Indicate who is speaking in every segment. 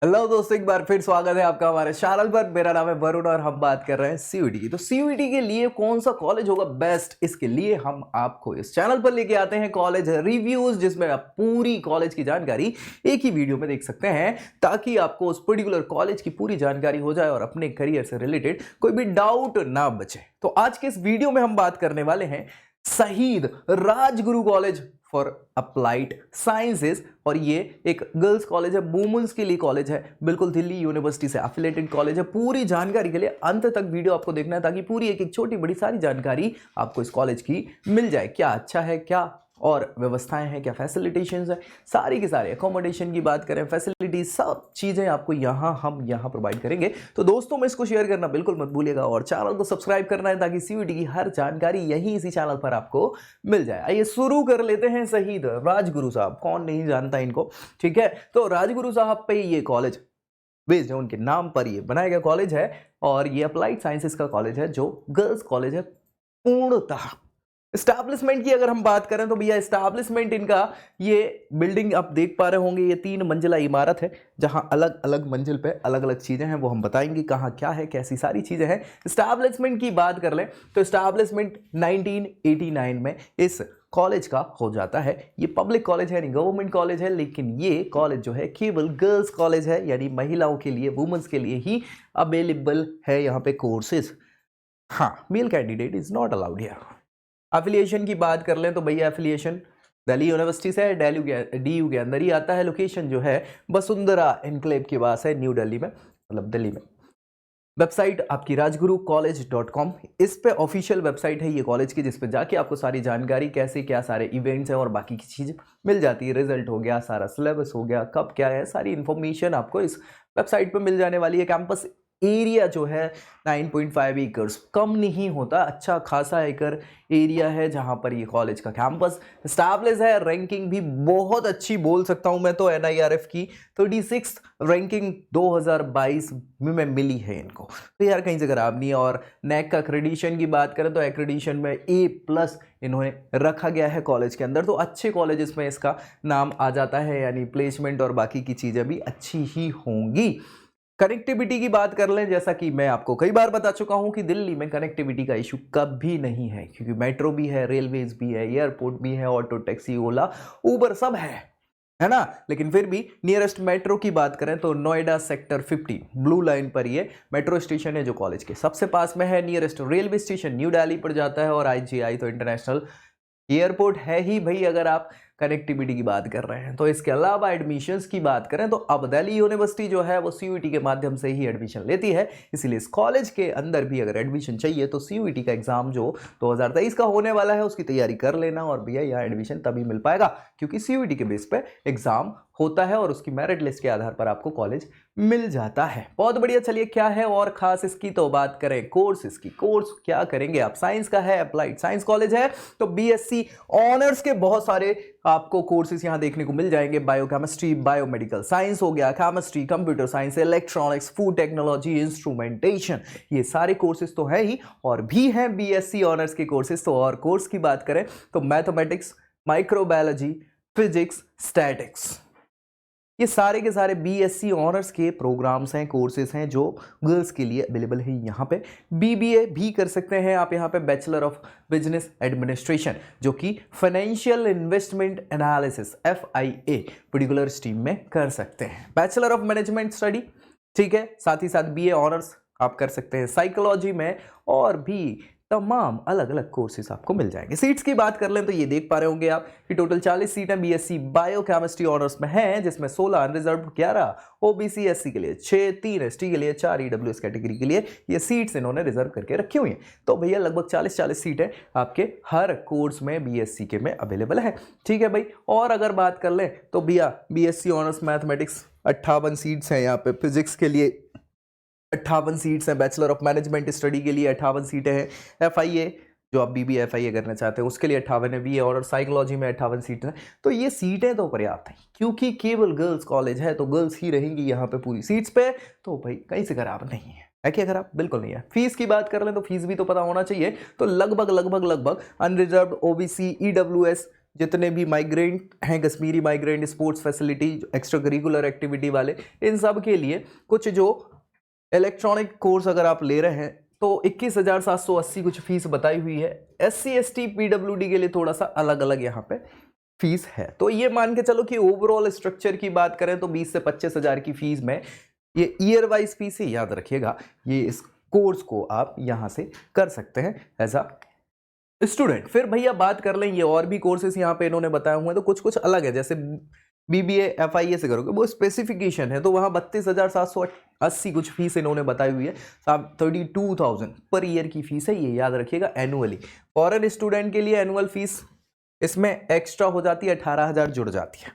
Speaker 1: Hello दोस्तों, एक बार फिर स्वागत है आपका हमारे चैनल पर। मेरा नाम है वरुण और हम बात कर रहे हैं सीयूईटी की। तो सीयूईटी के लिए कौन सा कॉलेज होगा बेस्ट, इसके लिए हम आपको इस चैनल पर लेके आते हैं कॉलेज रिव्यूज, जिसमें आप पूरी कॉलेज की जानकारी एक ही वीडियो में देख सकते हैं, ताकि आपको उस पर्टिकुलर कॉलेज की पूरी जानकारी हो जाए और अपने करियर से रिलेटेड कोई भी डाउट ना बचे। तो आज के इस वीडियो में हम बात करने वाले हैं शहीद Rajguru college for applied sciences, और ये एक गर्ल्स कॉलेज है, वुमेन्स के लिए कॉलेज है, बिल्कुल दिल्ली यूनिवर्सिटी से एफिलिएटेड कॉलेज है। पूरी जानकारी के लिए अंत तक वीडियो आपको देखना है, ताकि पूरी एक एक छोटी बड़ी सारी जानकारी आपको इस कॉलेज की मिल जाए। क्या अच्छा है, क्या और व्यवस्थाएं हैं, क्या फैसिलिटेशंस है, सारी की सारी अकोमोडेशन की बात करें, फैसिलिटी, सब चीज़ें आपको हम यहाँ प्रोवाइड करेंगे। तो दोस्तों में इसको शेयर करना बिल्कुल मत भूलिएगा और चैनल को सब्सक्राइब करना है, ताकि सीयूईटी की हर जानकारी यहीं इसी चैनल पर आपको मिल जाए। आइए शुरू कर लेते हैं। शहीद राजगुरु साहब, कौन नहीं जानता इनको, ठीक है। तो राजगुरु साहब पे ये कॉलेज बेस्ड है, उनके नाम पर ये बनाया गया कॉलेज है, और ये अप्लाइड साइंसेस का कॉलेज है, जो गर्ल्स कॉलेज है पूर्णतः। एस्टैब्लिशमेंट की अगर हम बात करें तो भैया एस्टैब्लिशमेंट इनका, ये बिल्डिंग आप देख पा रहे होंगे, ये 3 मंजिला इमारत है, जहां अलग अलग मंजिल पे अलग अलग चीजें हैं, वो हम बताएंगे कहाँ क्या है, कैसी सारी चीजें हैं। एस्टैब्लिशमेंट की बात कर लें तो एस्टैब्लिशमेंट 1989 में इस कॉलेज का हो जाता है। ये पब्लिक कॉलेज है, नहीं गवर्नमेंट कॉलेज है, लेकिन ये कॉलेज जो है केवल गर्ल्स कॉलेज है, यानी महिलाओं के लिए, वुमेन्स के लिए ही अवेलेबल है यहाँ पे कोर्सेज। हाँ, male candidate is not allowed here. Affiliation की बात कर लें तो भैया एफिलिएशन दिल्ली यूनिवर्सिटी से है, डीयू के अंदर ही आता है। लोकेशन जो है वसुंधरा एनक्लेव के पास है, न्यू दिल्ली में, मतलब दिल्ली में। वेबसाइट आपकी rajgurucollege.com, इस पे ऑफिशियल वेबसाइट है ये कॉलेज की, जिस पे जाके आपको सारी जानकारी, कैसे क्या सारे इवेंट्स हैं और बाकी की चीज़ मिल जाती है। रिजल्ट हो गया, सारा सिलेबस हो गया, कब क्या है, सारी इंफॉर्मेशन आपको इस वेबसाइट पे मिल जाने वाली है। कैंपस एरिया जो है 9.5 एकर्स, कम नहीं होता, अच्छा खासा एकड़ एरिया है जहां पर ये कॉलेज का कैंपस स्टैब्लिश है। रैंकिंग भी बहुत अच्छी बोल सकता हूं मैं तो, NIRF की 36 रैंकिंग 2022 में मिली है इनको, तो यार कहीं से खराब नहीं है। और नैक का एक्रेडिशन की बात करें तो एक्रेडिशन में A+ इन्होंने रखा गया है कॉलेज के अंदर, तो अच्छे कॉलेजेस में इसका नाम आ जाता है, यानी प्लेसमेंट और बाकी की चीज़ें भी अच्छी ही होंगी। कनेक्टिविटी की बात कर लें, जैसा कि मैं आपको कई बार बता चुका हूं कि दिल्ली में कनेक्टिविटी का इशू कभी नहीं है, क्योंकि मेट्रो भी है, रेलवेज भी है, एयरपोर्ट भी है, ऑटो टैक्सी, ओला, उबर सब है ना। लेकिन फिर भी नियरेस्ट मेट्रो की बात करें तो नोएडा सेक्टर 50 ब्लू लाइन पर ये मेट्रो स्टेशन है, जो कॉलेज के सबसे पास में है। Nearest railway station new Delhi पर जाता है, और IGI तो इंटरनेशनल एयरपोर्ट है ही भाई, अगर आप कनेक्टिविटी की बात कर रहे हैं तो। इसके अलावा एडमिशंस की बात करें तो अब दिल्ली यूनिवर्सिटी जो है वो सीयूईटी के माध्यम से ही एडमिशन लेती है, इसीलिए इस कॉलेज के अंदर भी अगर एडमिशन चाहिए तो सीयूईटी का एग्जाम जो 2023 का होने वाला है उसकी तैयारी कर लेना, और भैया यहाँ एडमिशन तभी मिल पाएगा क्योंकि सीयूईटी के बेस पे एग्जाम होता है, और उसकी मेरिट लिस्ट के आधार पर आपको कॉलेज मिल जाता है। बहुत बढ़िया। चलिए, क्या है और खास इसकी, तो बात करें कोर्स इसकी। कोर्स क्या करेंगे आप, साइंस का है, अप्लाइड साइंस कॉलेज है, तो BSc ऑनर्स के बहुत सारे आपको कोर्सेज यहां देखने को मिल जाएंगे। बायोकेमिस्ट्री, बायोमेडिकल साइंस हो गया, chemistry, computer science, electronics, food technology, instrumentation, ये सारे कोर्सेज तो है ही, और भी हैं BSc ऑनर्स के कोर्सेज। तो और कोर्स की बात करें तो मैथमेटिक्स, माइक्रोबायोलॉजी, फिजिक्स, स्टैटिक्स, ये सारे के सारे BSc ऑनर्स के प्रोग्राम्स हैं, कोर्सेज हैं, जो गर्ल्स के लिए अवेलेबल है यहाँ पे। BBA भी कर सकते हैं आप यहाँ पे, बैचलर ऑफ बिजनेस एडमिनिस्ट्रेशन, जो कि financial investment analysis FIA particular stream में कर सकते हैं। बैचलर ऑफ मैनेजमेंट स्टडी, ठीक है, साथ ही साथ BA ऑनर्स आप कर सकते हैं साइकोलॉजी में, और भी तमाम अलग अलग कोर्सेज आपको मिल जाएंगे। सीट्स की बात कर लें तो ये देख पा रहे होंगे आप कि टोटल 40 सीटें BSc बायोकेमिस्ट्री ऑनर्स में हैं, जिसमें 16 अनरिजर्व, 11 OBC SC के लिए, 6 3 ST के लिए, 4 EWS कैटेगरी के लिए ये सीट्स इन्होंने रिजर्व करके रखी हुई हैं। तो भैया लगभग 40 सीटें आपके हर कोर्स में BSc के में अवेलेबल है, ठीक है भाई। और अगर बात कर लें तो भैया BSc ऑनर्स मैथमेटिक्स 58 सीट्स हैं यहाँ पे, फिजिक्स के लिए 58 सीट्स हैं, बैचलर ऑफ मैनेजमेंट स्टडी के लिए 58 सीटें हैं, FIA जो आप BBA FIA करना चाहते हैं उसके लिए 58 है, BA और साइकोलॉजी में 58 सीटें हैं। तो ये सीटें तो पर्याप्त हैं, क्योंकि केवल गर्ल्स कॉलेज है तो गर्ल्स ही रहेंगी यहाँ पे पूरी सीट्स पे, तो भाई कहीं से खराब नहीं है क्या खराब? बिल्कुल नहीं है। फीस की बात कर लें तो फीस भी तो पता होना चाहिए, तो लगभग अनरिजर्व, OBC, EWS जितने भी माइग्रेंट हैं, Kashmiri migrant, sports facility, extra curricular activity वाले, इन सब के लिए कुछ जो इलेक्ट्रॉनिक कोर्स अगर आप ले रहे हैं तो 21,780 कुछ फीस बताई हुई है। SC ST PWD के लिए थोड़ा सा अलग अलग यहाँ पे फीस है। तो ये मान के चलो कि ओवरऑल स्ट्रक्चर की बात करें तो 20 से 25 हजार की फीस में ये ईयर वाइज फीस ही याद रखिएगा, ये इस कोर्स को आप यहाँ से कर सकते हैं एज अ स्टूडेंट। फिर भैया बात कर लें, ये और भी कोर्सेस यहाँ पे इन्होंने बताए हुए हैं तो कुछ कुछ अलग है, जैसे BBA FIA से करोगे वो स्पेसिफिकेशन है तो वहाँ 32,780 कुछ फीस इन्होंने बताई हुई है। 32,000 पर ईयर की फीस है, ये याद रखिएगा एनुअली। फॉरेन स्टूडेंट के लिए एनुअल फीस इसमें एक्स्ट्रा हो जाती है, 18,000 जुड़ जाती है।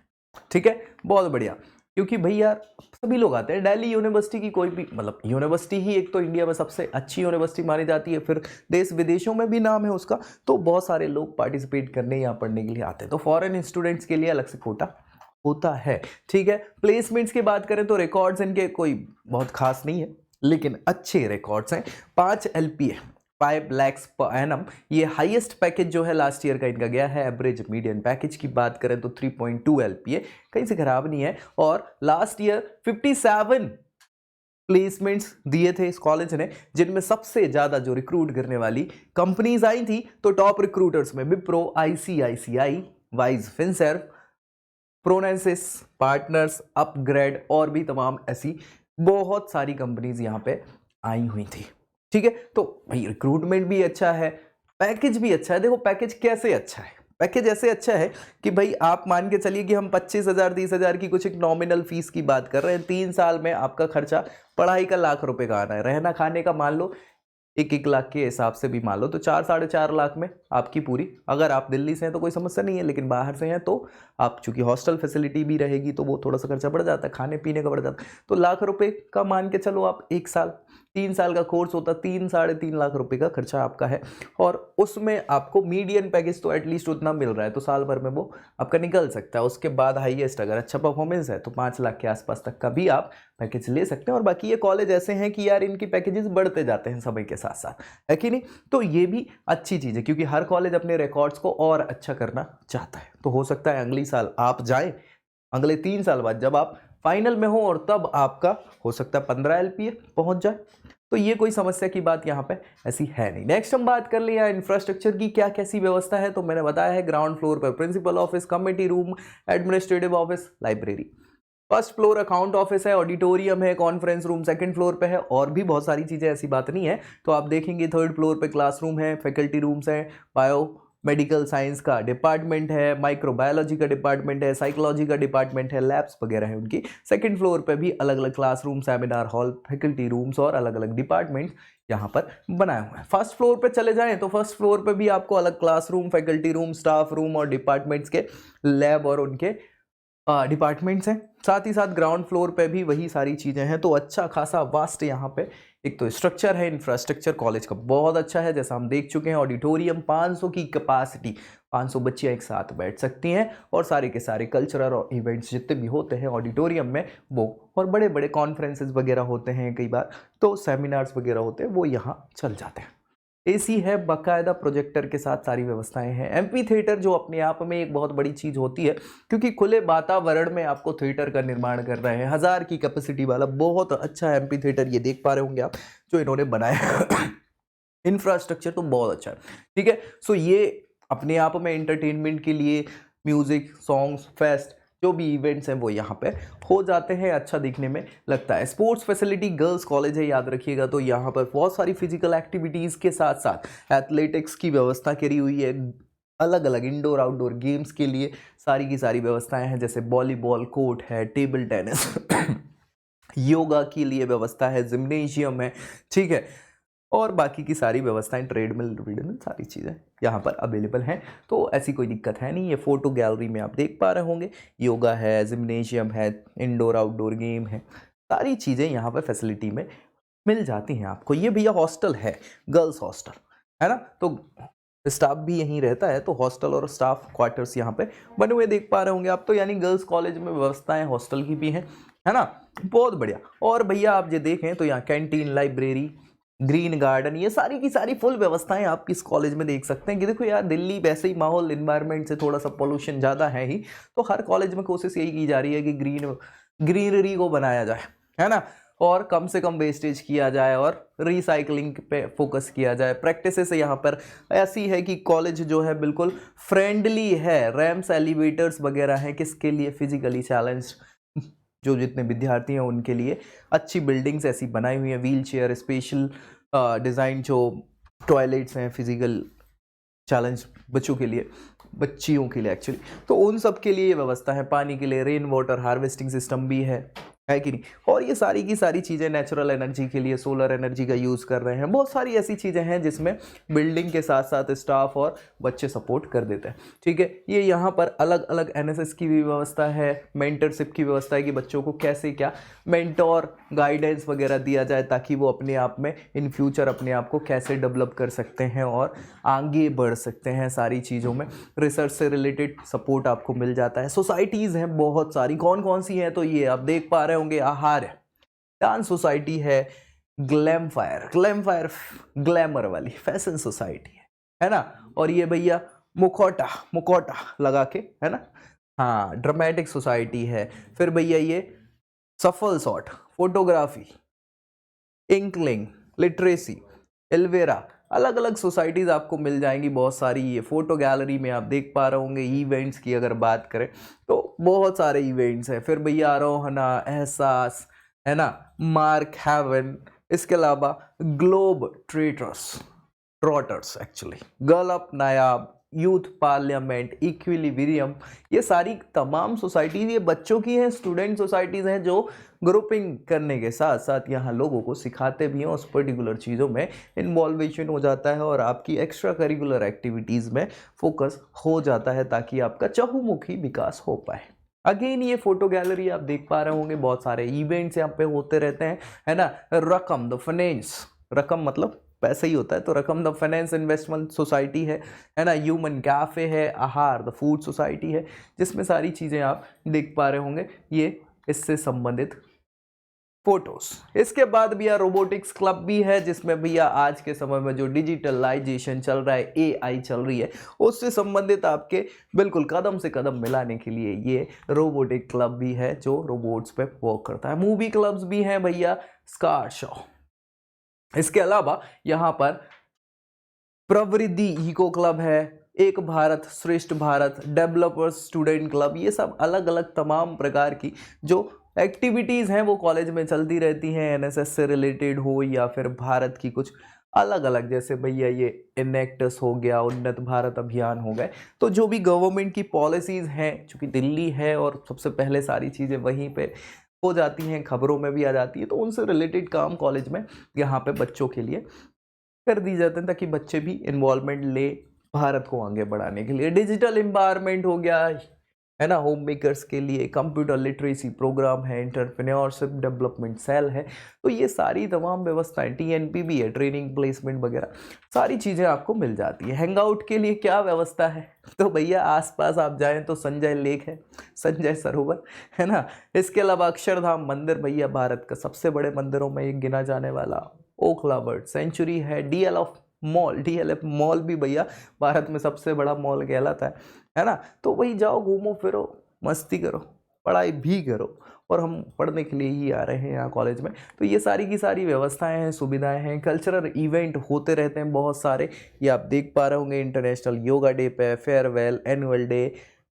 Speaker 1: ठीक है, बहुत बढ़िया, क्योंकि भैया सभी लोग आते हैं। दिल्ली यूनिवर्सिटी की कोई भी मतलब यूनिवर्सिटी ही एक तो इंडिया में सबसे अच्छी यूनिवर्सिटी मानी जाती है, फिर देश विदेशों में भी नाम है उसका, तो बहुत सारे लोग पार्टिसिपेट करने यहाँ पढ़ने के लिए आते हैं। तो फॉरेन स्टूडेंट्स के लिए अलग से कोटा होता है। ठीक है, प्लेसमेंट्स की बात करें तो रिकॉर्ड्स इनके कोई बहुत खास नहीं है, लेकिन अच्छे रिकॉर्ड्स हैं। 5 LPA 5 lakhs पर एनम, ये हाईएस्ट पैकेज जो है लास्ट ईयर का इनका गया है। एवरेज मीडियन पैकेज की बात करें तो 3.2 LPA, कहीं से खराब नहीं है। और लास्ट ईयर 57 प्लेसमेंट्स दिए थे इस कॉलेज ने, जिनमें सबसे ज्यादा जो रिक्रूट करने वाली कंपनीज आई थी तो टॉप रिक्रूटर्स में विप्रो, ICICI, वाइज, फिनसर्व, प्रोनेंसिस, पार्टनर्स, अपग्रेड और भी तमाम ऐसी बहुत सारी कंपनीज यहाँ पे आई हुई थी। ठीक है, तो भाई रिक्रूटमेंट भी अच्छा है, पैकेज भी अच्छा है। देखो पैकेज कैसे अच्छा है, पैकेज ऐसे अच्छा है कि भाई आप मान के चलिए कि हम 25,000 30,000 की कुछ एक नॉमिनल फीस की बात कर रहे हैं। 3 साल में आपका खर्चा पढ़ाई का लाख रुपए का आ रहा है, रहना खाने का मान लो 1-1 लाख के हिसाब से भी मान लो तो 4-4.5 लाख में आपकी पूरी, अगर आप दिल्ली से हैं तो कोई समस्या नहीं है, लेकिन बाहर से हैं तो आप चूंकि हॉस्टल फैसिलिटी भी रहेगी तो वो थोड़ा सा खर्चा बढ़ जाता है, खाने पीने का बढ़ जाता है। तो लाख रुपए का मान के चलो आप, 1 साल 3 साल का कोर्स होता, 3-3.5 लाख रुपए का खर्चा आपका है। और उसमें आपको मीडियन पैकेज तो एटलीस्ट उतना मिल रहा है, तो साल भर में वो आपका निकल सकता है। उसके बाद हाईएस्ट अगर अच्छा परफॉर्मेंस है तो 5 लाख के आसपास तक का भी आप पैकेज ले सकते हैं। और बाकी ये कॉलेज ऐसे हैं कि यार इनकी पैकेजेस बढ़ते जाते हैं समय के साथ साथ, है कि नहीं? तो ये भी अच्छी चीज़ है, क्योंकि हर कॉलेज अपने रिकॉर्ड्स को और अच्छा करना चाहता है। तो हो सकता है अगली साल आप जाएं, अगले 3 साल बाद जब आप फाइनल में हो और तब आपका हो सकता है 15 LPA पहुंच जाए। तो ये कोई समस्या की बात यहाँ पे ऐसी है नहीं। नेक्स्ट हम बात कर ले यहाँ इंफ्रास्ट्रक्चर की क्या कैसी व्यवस्था है। तो मैंने बताया है ग्राउंड फ्लोर पर principal office, committee room, administrative office, library. First floor account office है, ऑडिटोरियम है, कॉन्फ्रेंस रूम सेकंड फ्लोर पे है, और भी बहुत सारी चीज़ें, ऐसी बात नहीं है। तो आप देखेंगे थर्ड फ्लोर पे क्लासरूम है, फैकल्टी रूम्स हैं, बायो मेडिकल साइंस का डिपार्टमेंट है, माइक्रोबायोलॉजी का डिपार्टमेंट है, साइकोलॉजी का डिपार्टमेंट है, लैब्स वगैरह है उनकी। सेकंड फ्लोर पे भी अलग अलग classroom, seminar hall, faculty rooms और अलग अलग डिपार्टमेंट यहाँ पर बनाए हुए हैं। फर्स्ट फ्लोर पे चले जाएं तो फर्स्ट फ्लोर पे भी आपको अलग classroom, faculty room, staff room और डिपार्टमेंट्स के लैब और उनके डिपार्टमेंट्स हैं। साथ ही साथ ग्राउंड फ्लोर पे भी वही सारी चीज़ें हैं। तो अच्छा खासा वास्ट यहाँ पे एक तो स्ट्रक्चर है, इंफ्रास्ट्रक्चर कॉलेज का बहुत अच्छा है। जैसा हम देख चुके हैं, ऑडिटोरियम 500 की कैपेसिटी, 500 बच्चियाँ एक साथ बैठ सकती हैं और सारे के सारे कल्चरल और इवेंट्स जितने भी होते हैं ऑडिटोरियम में वो, और बड़े बड़े कॉन्फ्रेंसेस वगैरह होते हैं, कई बार तो सेमिनार्स वगैरह होते हैं, वो यहाँ चल जाते हैं। AC है, बाकायदा प्रोजेक्टर के साथ सारी व्यवस्थाएं हैं। एम्पी थिएटर जो अपने आप में एक बहुत बड़ी चीज़ होती है, क्योंकि खुले वातावरण में आपको थिएटर का निर्माण कर रहे हैं। 1000 की कैपेसिटी वाला बहुत अच्छा एम्पी थिएटर ये देख पा रहे होंगे आप जो इन्होंने बनाया। इंफ्रास्ट्रक्चर तो बहुत अच्छा है। ठीक है, सो ये अपने आप में एंटरटेनमेंट के लिए म्यूजिक, सॉन्ग्स, फेस्ट जो भी इवेंट्स हैं वो यहाँ पे हो जाते हैं, अच्छा दिखने में लगता है। स्पोर्ट्स फैसिलिटी, गर्ल्स कॉलेज है याद रखिएगा, तो यहाँ पर बहुत सारी फिजिकल एक्टिविटीज़ के साथ साथ एथलेटिक्स की व्यवस्था करी हुई है। अलग अलग इंडोर आउटडोर गेम्स के लिए सारी की सारी व्यवस्थाएं हैं, जैसे वॉलीबॉल कोर्ट है, टेबल टेनिस योगा के लिए व्यवस्था है, जिम्नेशियम है। ठीक है, और बाकी की सारी व्यवस्थाएं, ट्रेडमिल सारी चीज़ें यहाँ पर अवेलेबल हैं। तो ऐसी कोई दिक्कत है नहीं। ये फोटो गैलरी में आप देख पा रहे होंगे, योगा है, जिम्नेशियम है, इंडोर आउटडोर गेम है, सारी चीज़ें यहाँ पर फैसिलिटी में मिल जाती हैं आपको। ये भैया हॉस्टल है, गर्ल्स हॉस्टल है ना, तो स्टाफ भी यहीं रहता है, तो हॉस्टल और स्टाफ क्वार्टर्स यहाँ पे बने हुए देख पा रहे होंगे आप। तो यानी गर्ल्स कॉलेज में व्यवस्थाएं हॉस्टल की भी हैं, है ना, बहुत बढ़िया। और भैया आप ये देखें तो यहाँ कैंटीन, लाइब्रेरी, ग्रीन गार्डन, ये सारी की सारी फुल व्यवस्थाएं आप इस कॉलेज में देख सकते हैं। कि देखो यार, दिल्ली वैसे ही माहौल इन्वायरमेंट से थोड़ा सा पोल्यूशन ज़्यादा है ही, तो हर कॉलेज में कोशिश यही की जा रही है कि ग्रीनरी को बनाया जाए, है ना, और कम से कम वेस्टेज किया जाए और रिसाइकलिंग पे फोकस किया जाए। प्रैक्टिसेस यहाँ पर ऐसी है कि कॉलेज जो है बिल्कुल फ्रेंडली है। रैम्स, एलिवेटर्स वगैरह हैं किसके लिए, फिजिकली चैलेंज जो जितने विद्यार्थी हैं उनके लिए अच्छी बिल्डिंग्स ऐसी बनाई हुई हैं, व्हील चेयर, स्पेशल डिज़ाइन जो टॉयलेट्स हैं फिजिकल चैलेंज बच्चों के लिए, बच्चियों के लिए एक्चुअली, तो उन सब के लिए व्यवस्था है। पानी के लिए रेन वाटर हार्वेस्टिंग सिस्टम भी है कि नहीं। और ये सारी की सारी चीज़ें नेचुरल एनर्जी के लिए सोलर एनर्जी का यूज़ कर रहे हैं। बहुत सारी ऐसी चीज़ें हैं जिसमें बिल्डिंग के साथ साथ स्टाफ और बच्चे सपोर्ट कर देते हैं, ठीक है। ये यहाँ पर अलग अलग एनएसएस की भी व्यवस्था है, मेंटरशिप की व्यवस्था है कि बच्चों को कैसे क्या मेंटोर गाइडेंस वगैरह दिया जाए ताकि वो अपने आप में इन फ्यूचर अपने आप को कैसे डेवलप कर सकते हैं और आगे बढ़ सकते हैं। सारी चीज़ों में रिसर्च से रिलेटेड सपोर्ट आपको मिल जाता है। सोसाइटीज़ हैं बहुत सारी, कौन कौन सी हैं तो ये आप देख पा रहे होंगे। आहार है, डांस सोसाइटी है, ग्लैम फायर ग्लैमर वाली फैशन सोसाइटी है ना। और ये भैया मुखौटा लगा के, है ना, हाँ, ड्रामेटिक सोसाइटी है। फिर भैया ये सफल शॉट फोटोग्राफी, इंकलिंग, लिटरेसी, एल्वेरा, अलग अलग सोसाइटीज़ आपको मिल जाएंगी बहुत सारी। ये फोटो गैलरी में आप देख पा रहे होंगे। इवेंट्स की अगर बात करें तो बहुत सारे इवेंट्स हैं। फिर भैया आरोहना, एहसास, है ना, मार्क हेवन, इसके अलावा globe trotters actually, girl up नायाब, यूथ पार्लियामेंट, इक्विलिब्रियम, ये सारी तमाम सोसाइटीज़ ये बच्चों की हैं, स्टूडेंट सोसाइटीज़ हैं जो ग्रुपिंग करने के साथ साथ यहाँ लोगों को सिखाते भी हैं, उस पर्टिकुलर चीज़ों में इन्वॉल्वेशन हो जाता है और आपकी एक्स्ट्रा करिकुलर एक्टिविटीज़ में फोकस हो जाता है ताकि आपका चहुमुखी विकास हो पाए। अगेन ये फोटो गैलरी आप देख पा रहे होंगे, बहुत सारे इवेंट्स यहाँ पे होते रहते हैं, है ना। रकम द फाइनेंस, रकम मतलब पैसा ही होता है, तो रकम द फाइनेंस इन्वेस्टमेंट सोसाइटी है ना। ह्यूमन कैफे है, आहार द फूड सोसाइटी है, जिसमें सारी चीज़ें आप देख पा रहे होंगे ये इससे संबंधित फोटोज। इसके बाद भैया रोबोटिक्स क्लब भी है, जिसमें भैया आज के समय में जो डिजिटलाइजेशन चल रहा है, एआई चल रही है, उससे संबंधित आपके बिल्कुल कदम से कदम मिलाने के लिए ये रोबोटिक क्लब भी है जो रोबोट्स पे वर्क करता है। मूवी क्लब्स भी हैं भैया, स्कार शो। इसके अलावा यहाँ पर प्रवृत्ति इको क्लब है, एक भारत श्रेष्ठ भारत, डेवलपर्स स्टूडेंट क्लब, ये सब अलग अलग तमाम प्रकार की जो एक्टिविटीज़ हैं वो कॉलेज में चलती रहती हैं, एनएसएस से रिलेटेड हो या फिर भारत की कुछ अलग अलग, जैसे भैया ये इनेक्टस हो गया, उन्नत भारत अभियान हो गए। तो जो भी गवर्नमेंट की पॉलिसीज़ हैं, चूँकि दिल्ली है और सबसे पहले सारी चीज़ें वहीं पे हो जाती हैं, खबरों में भी आ जाती है, तो उनसे रिलेटेड काम कॉलेज में यहाँ पे बच्चों के लिए कर दी जाते हैं ताकि बच्चे भी इन्वॉल्वमेंट ले भारत को आगे बढ़ाने के लिए। डिजिटल एम्पावरमेंट हो गया, है ना, होम मेकर्स के लिए कंप्यूटर लिटरेसी प्रोग्राम है, एंटरप्रेन्योरशिप डेवलपमेंट सेल है। तो ये सारी तमाम व्यवस्थाएं, टीएनपी भी है, ट्रेनिंग प्लेसमेंट वगैरह सारी चीज़ें आपको मिल जाती है। हैंग आउट के लिए क्या व्यवस्था है तो भैया आसपास आप जाएं तो संजय लेक है, संजय सरोवर, है ना। इसके अलावा अक्षरधाम मंदिर भैया भारत का सबसे बड़े मंदिरों में एक गिना जाने वाला, ओखला बर्ड सेंचुरी है, डीएलएफ मॉल भी भैया भारत में सबसे बड़ा मॉल कहलाता है ना। तो वही जाओ, घूमो फिरो, मस्ती करो, पढ़ाई भी करो, और हम पढ़ने के लिए ही आ रहे हैं यहाँ कॉलेज में। तो ये सारी की सारी व्यवस्थाएं हैं, सुविधाएं हैं। कल्चरल इवेंट होते रहते हैं बहुत सारे, ये आप देख पा रहे होंगे। इंटरनेशनल योगा डे पे, फेयरवेल, एनुअल डे,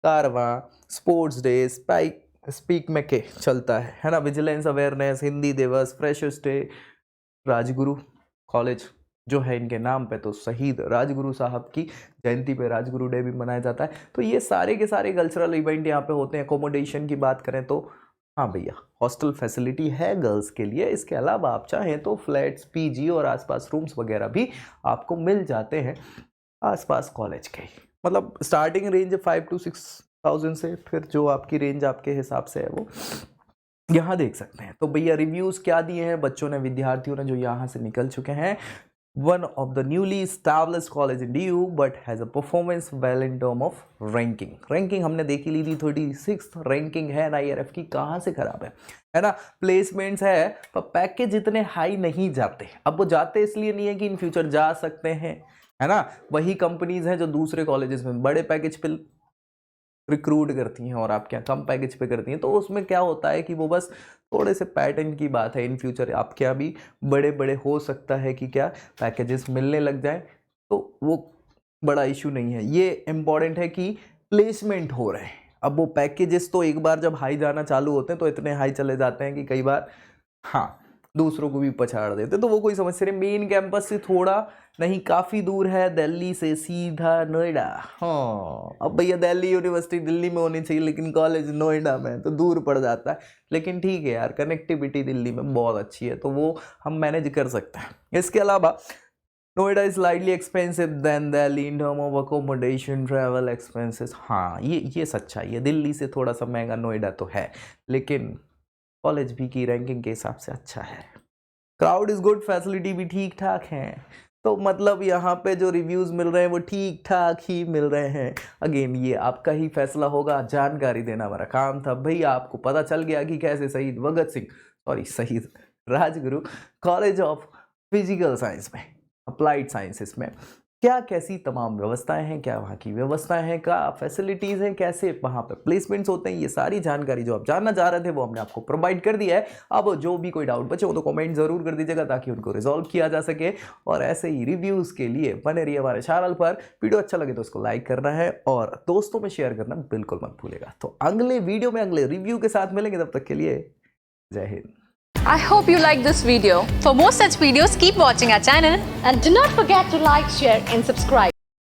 Speaker 1: कारवां, स्पोर्ट्स डे, स्पीक में के चलता है ना। विजिलेंस अवेयरनेस, हिंदी दिवस, फ्रेशर्स डे, राजगुरु कॉलेज जो है इनके नाम पे, तो शहीद राजगुरु साहब की जयंती पे राजगुरु डे भी मनाया जाता है। तो ये सारे के सारे कल्चरल इवेंट यहाँ पे होते हैं। अकोमोडेशन की बात करें तो हाँ भैया, हॉस्टल फैसिलिटी है गर्ल्स के लिए। इसके अलावा आप चाहें तो फ्लैट्स, पीजी और आसपास रूम्स वगैरह भी आपको मिल जाते हैं आसपास कॉलेज के। मतलब स्टार्टिंग रेंज 5 to 6,000 से, फिर जो आपकी रेंज आपके हिसाब से है वो यहाँ देख सकते हैं। तो भैया रिव्यूज़ क्या दिए हैं बच्चों ने, विद्यार्थियों ने जो यहाँ से निकल चुके हैं। one of the newly established college in DU but has a performance well in term of ranking हमने देखी ली थी 36th रैंकिंग है NIRF की, कहाँ से खराब है ना। प्लेसमेंट्स है पर पैकेज इतने हाई नहीं जाते। अब वो जाते इसलिए नहीं है कि इन फ्यूचर जा सकते हैं, है ना। वही कंपनीज हैं जो दूसरे कॉलेजेस में बड़े पैकेज पे रिक्रूट करती हैं और आपके यहाँ कम पैकेज पे करती हैं। तो उसमें क्या होता है कि वो बस थोड़े से पैटर्न की बात है। इन फ्यूचर आपके यहाँ भी बड़े बड़े हो सकता है कि क्या पैकेजेस मिलने लग जाए, तो वो बड़ा इशू नहीं है। ये इम्पॉर्टेंट है कि प्लेसमेंट हो रहे हैं। अब वो पैकेजेस तो एक बार जब हाई जाना चालू होते हैं तो इतने हाई चले जाते हैं कि कई बार हाँ दूसरों को भी पछाड़ देते, तो वो कोई समस्या नहीं। मेन कैंपस से थोड़ा नहीं काफ़ी दूर है, दिल्ली से सीधा नोएडा। हाँ अब भैया दिल्ली यूनिवर्सिटी दिल्ली में होनी चाहिए लेकिन कॉलेज नोएडा में है तो दूर पड़ जाता है, लेकिन ठीक है यार, कनेक्टिविटी दिल्ली में बहुत अच्छी है तो वो हम मैनेज कर सकते हैं। इसके अलावा Noida is slightly expensive than Delhi in term of accommodation travel expenses. हाँ ये सच्चाई है, दिल्ली से थोड़ा सा महंगा नोएडा तो है, लेकिन कॉलेज भी की रैंकिंग के हिसाब से अच्छा है। क्राउड इज गुड, फैसिलिटी भी ठीक ठाक हैं। तो मतलब यहाँ पे जो रिव्यूज़ मिल रहे हैं वो ठीक ठाक ही मिल रहे हैं। अगेन ये आपका ही फैसला होगा, जानकारी देना हमारा काम था। भैया आपको पता चल गया कि कैसे शहीद Rajguru college of physical science में, अप्लाइड साइंसेस में क्या कैसी तमाम व्यवस्थाएं हैं, क्या वहाँ की व्यवस्थाएं हैं, क्या फैसिलिटीज़ हैं, कैसे वहाँ पे प्लेसमेंट्स होते हैं, ये सारी जानकारी जो आप जानना चाह रहे थे वो हमने आपको प्रोवाइड कर दिया है। अब जो भी कोई डाउट बचे हो तो कमेंट ज़रूर कर दीजिएगा ताकि उनको रिजॉल्व किया जा सके। और ऐसे ही रिव्यूज़ के लिए बने रहिए हमारे चैनल पर। वीडियो अच्छा लगे तो उसको लाइक करना है और दोस्तों में शेयर करना बिल्कुल मत भूलेगा। तो अगले वीडियो में अगले रिव्यू के साथ मिलेंगे, तब तक के लिए जय Hind.
Speaker 2: I hope you like this video. For more such videos, keep watching our channel
Speaker 3: and do not forget to like, share and subscribe.